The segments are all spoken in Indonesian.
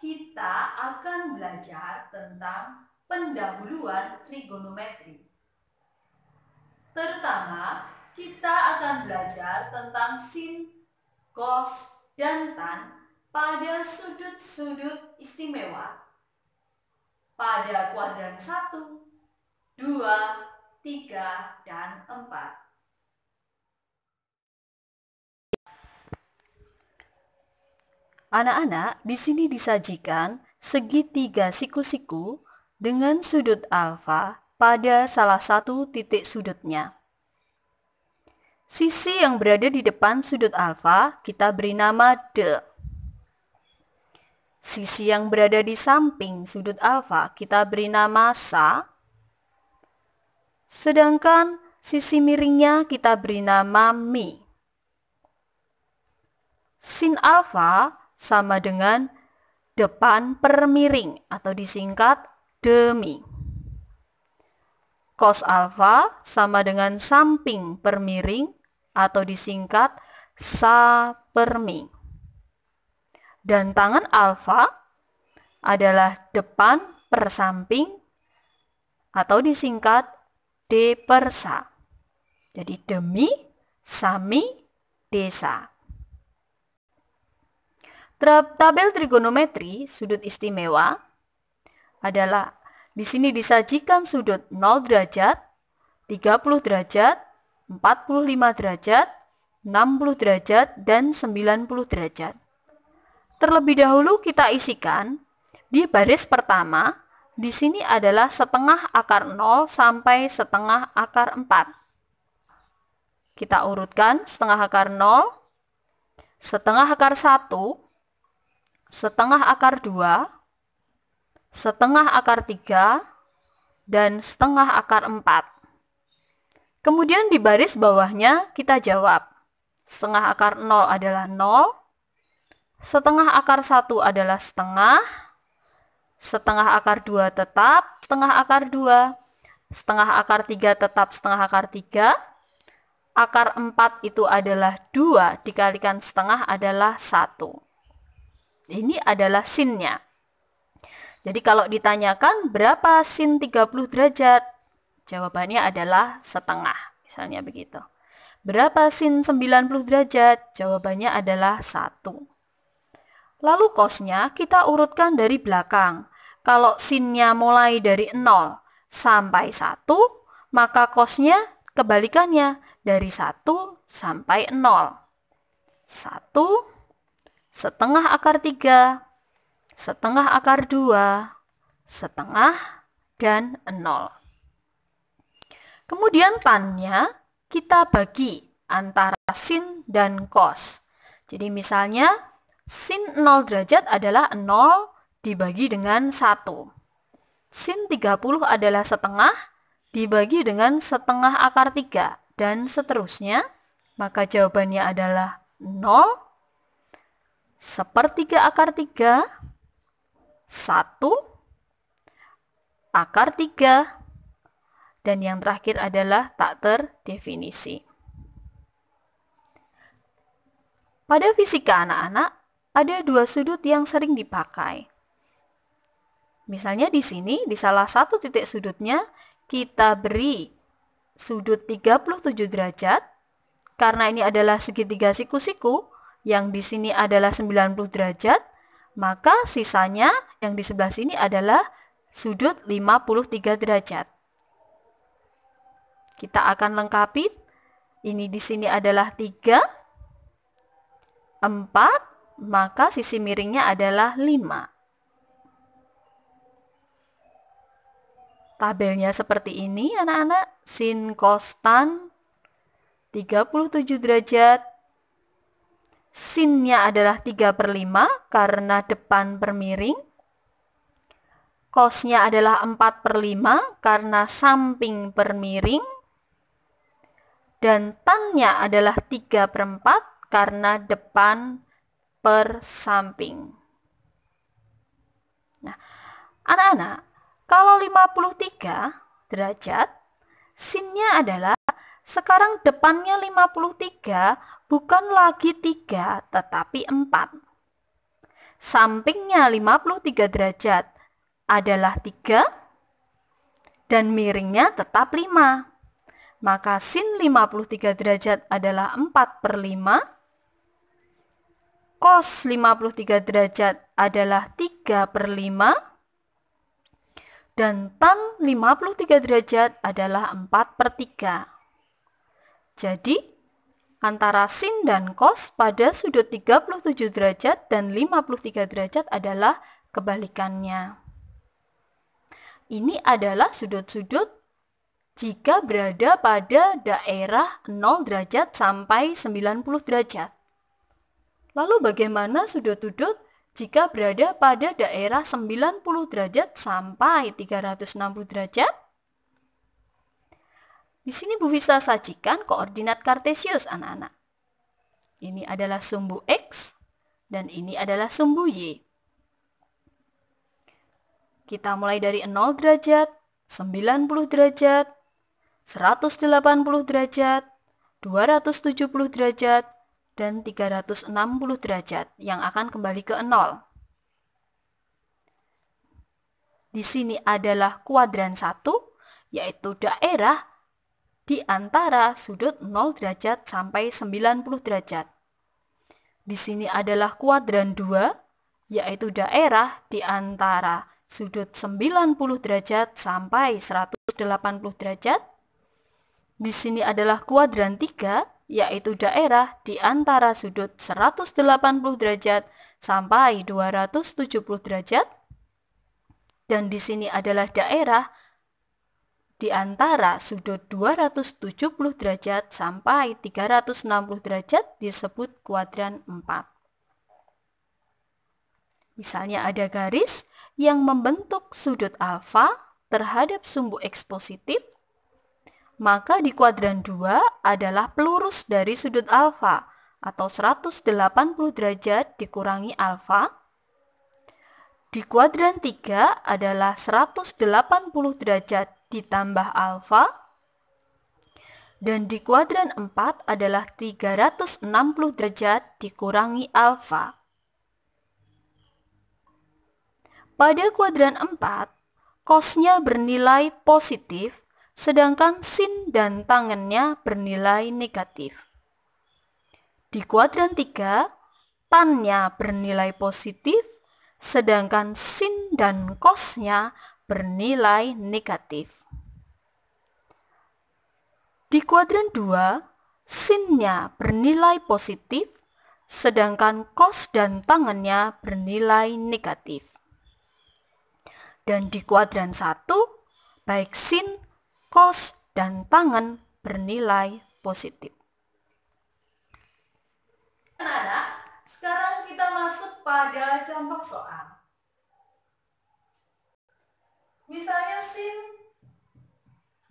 kita akan belajar tentang pendahuluan trigonometri. Terutama, kita akan belajar tentang sin, cos, dan tan pada sudut-sudut istimewa pada kuadran 1, 2, 3, dan 4. Anak-anak, di sini disajikan segitiga siku-siku dengan sudut alfa pada salah satu titik sudutnya. Sisi yang berada di depan sudut alfa kita beri nama D. Sisi yang berada di samping sudut alfa kita beri nama sa. Sedangkan sisi miringnya kita beri nama mi. Sin alfa sama dengan depan per miring atau disingkat demi. Cos alfa sama dengan samping per miring atau disingkat sa per mi. Dan tangan alfa adalah depan per samping atau disingkat D per sa. Jadi demi, sami, desa. Tabel trigonometri sudut istimewa adalah di sini disajikan sudut 0 derajat, 30 derajat, 45 derajat, 60 derajat, dan 90 derajat. Terlebih dahulu kita isikan di baris pertama, di sini adalah setengah akar 0 sampai setengah akar 4. Kita urutkan setengah akar 0, setengah akar 1, setengah akar 2, setengah akar 3, dan setengah akar 4. Kemudian di baris bawahnya kita jawab. Setengah akar 0 adalah 0, setengah akar 1 adalah setengah, setengah akar 2 tetap setengah akar 2, setengah akar 3 tetap setengah akar 3, akar 4 itu adalah 2 dikalikan setengah adalah 1. Ini adalah sinnya. Jadi kalau ditanyakan berapa sin 30 derajat? Jawabannya adalah setengah, misalnya begitu. Berapa sin 90 derajat? Jawabannya adalah 1. Lalu cosnya kita urutkan dari belakang. Kalau sinnya mulai dari 0 sampai 1, maka cosnya kebalikannya dari 1 sampai 0. 1, setengah akar 3, setengah akar 2, setengah, dan 0. Kemudian tannya kita bagi antara sin dan cos. Jadi misalnya sin 0 derajat adalah 0 dibagi dengan 1. Sin 30 adalah setengah dibagi dengan setengah akar 3 dan seterusnya. Maka jawabannya adalah 0, sepertiga akar 3, 1, akar 3, dan yang terakhir adalah tak terdefinisi. Pada fisika anak-anak, ada dua sudut yang sering dipakai. Misalnya di sini, di salah satu titik sudutnya, kita beri sudut 37 derajat, karena ini adalah segitiga siku-siku, yang di sini adalah 90 derajat, maka sisanya yang di sebelah sini adalah sudut 53 derajat. Kita akan lengkapi, ini di sini adalah 3, 4, maka sisi miringnya adalah 5. Tabelnya seperti ini anak-anak. Sin cos tan 37 derajat. Sinnya adalah 3/5 karena depan per miring. Cosnya adalah 4/5 karena samping per miring. Dan tannya adalah 3/4 karena depan per samping. Nah, anak-anak, kalau 53 derajat, sinnya adalah sekarang depannya 53 bukan lagi 3 tetapi 4. sampingnya 53 derajat adalah 3 dan miringnya tetap 5. Maka sin 53 derajat adalah 4/5. Cos 53 derajat adalah 3/5. Dan tan 53 derajat adalah 4/3. Jadi, antara sin dan cos pada sudut 37 derajat dan 53 derajat adalah kebalikannya. Ini adalah sudut-sudut jika berada pada daerah 0 derajat sampai 90 derajat. Lalu bagaimana sudut-sudut jika berada pada daerah 90 derajat sampai 360 derajat? Di sini Bu Fisa sajikan koordinat kartesius anak-anak. Ini adalah sumbu X dan ini adalah sumbu Y. Kita mulai dari 0 derajat, 90 derajat, 180 derajat, 270 derajat, dan 360 derajat yang akan kembali ke 0. Di sini adalah kuadran 1, yaitu daerah di antara sudut 0 derajat sampai 90 derajat. Di sini adalah kuadran 2, yaitu daerah di antara sudut 90 derajat sampai 180 derajat. Di sini adalah kuadran 3, yaitu daerah di antara sudut 180 derajat sampai 270 derajat. Dan di sini adalah daerah di antara sudut 270 derajat sampai 360 derajat disebut kuadran 4. Misalnya ada garis yang membentuk sudut alfa terhadap sumbu X positif, maka di kuadran 2 adalah pelurus dari sudut alfa atau 180 derajat dikurangi alfa. Di kuadran 3 adalah 180 derajat ditambah alfa. Dan di kuadran 4 adalah 360 derajat dikurangi alfa. Pada kuadran 4, cosnya bernilai positif, sedangkan sin dan tangennya bernilai negatif. Di kuadran 3, tannya bernilai positif, sedangkan sin dan cosnya bernilai negatif. Di kuadran 2, sinnya bernilai positif, sedangkan cos dan tangennya bernilai negatif. Dan di kuadran 1, baik sin, cos, dan tangen bernilai positif. Anak-anak, sekarang kita masuk pada contoh soal. Misalnya sin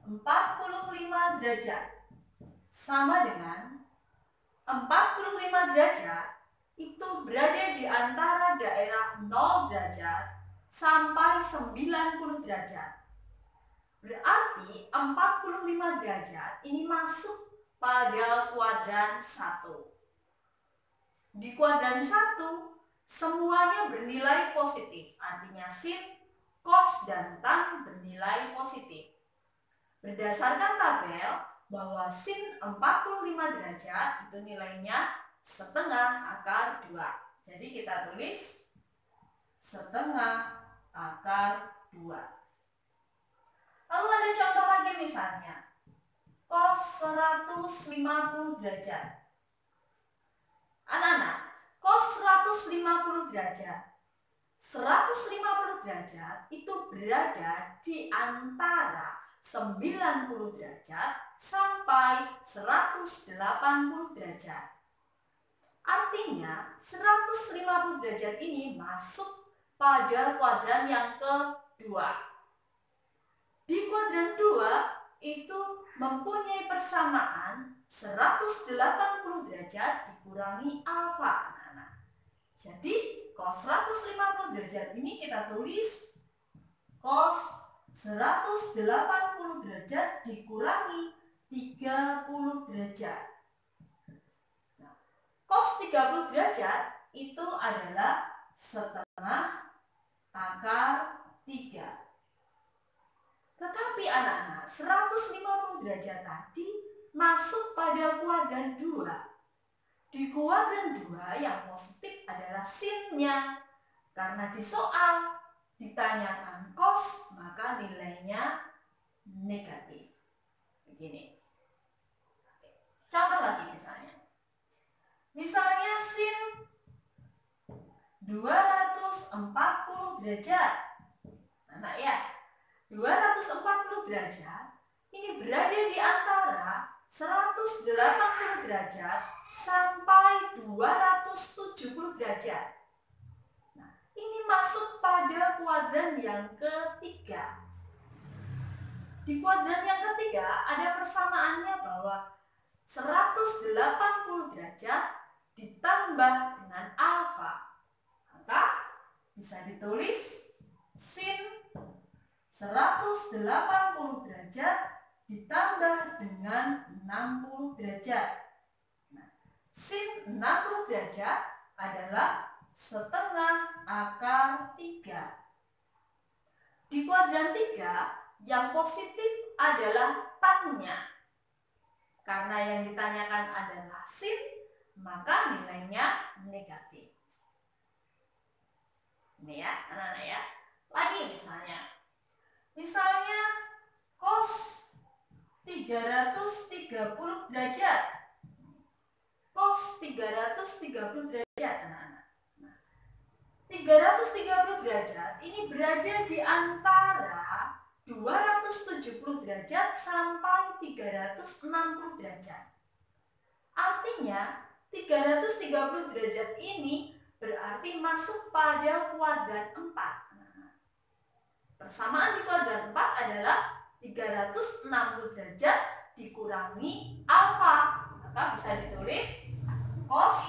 45 derajat sama dengan 45 derajat itu berada di antara daerah 0 derajat sampai 90 derajat. Berarti 45 derajat ini masuk pada kuadran 1. Di kuadran 1 semuanya bernilai positif, artinya sin, cos, dan tan bernilai positif. Berdasarkan tabel bahwa sin 45 derajat itu nilainya setengah akar 2. Jadi kita tulis setengah akar 2. Lalu ada contoh lagi misalnya cos 150 derajat. Anak-anak, cos 150 derajat. 150 derajat itu berada di antara 90 derajat sampai 180 derajat. Artinya 150 derajat ini masuk pada kuadran yang kedua. Di kuadran 2 itu mempunyai persamaan 180 derajat dikurangi alfa, anak-anak. Jadi cos 150 derajat ini kita tulis cos 180 derajat dikurangi 30 derajat. Nah, cos 30 derajat itu adalah setengah akar 3. Tetapi anak-anak, 150 derajat tadi masuk pada kuadran 2. Di kuadran 2 yang positif adalah sinnya. Karena di soal ditanyakan cos, maka nilainya negatif. Begini. Contoh lagi misalnya. Misalnya sin 240 derajat. Anak ya, 240 derajat ini berada di antara 180 derajat sampai 270 derajat. Nah, ini masuk pada kuadran yang ketiga. Di kuadran yang ketiga ada persamaannya bahwa 180 derajat ditambah dengan alfa. Maka bisa ditulis sin 180 derajat ditambah dengan 60 derajat. Nah, sin 60 derajat adalah setengah akar 3. Di kuadran 3 yang positif adalah tannya. Karena yang ditanyakan adalah sin, maka nilainya negatif. Ini ya, anak-anak ya. Lagi misalnya cos 330 derajat. Cos 330 derajat, anak-anak. Nah, 330 derajat ini berada di antara 270 derajat sampai 360 derajat. Artinya 330 derajat ini berarti masuk pada kuadran 4. Persamaan di kuadran 4 adalah 360 derajat dikurangi alfa. Maka bisa ditulis cos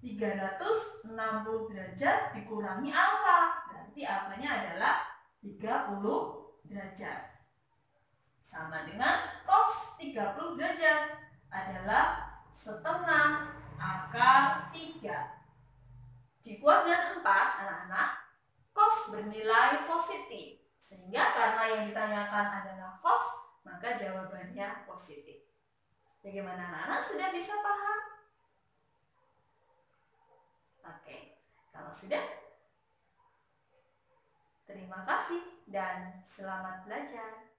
360 derajat dikurangi alfa. Berarti alfanya adalah 30 derajat. Sama dengan cos 30 derajat adalah setengah akar 3. Di kuadran 4, anak-anak, cos bernilai positif. Sehingga karena yang ditanyakan adalah cos, maka jawabannya positif. Bagaimana anak-anak, sudah bisa paham? Oke, kalau sudah, terima kasih dan selamat belajar.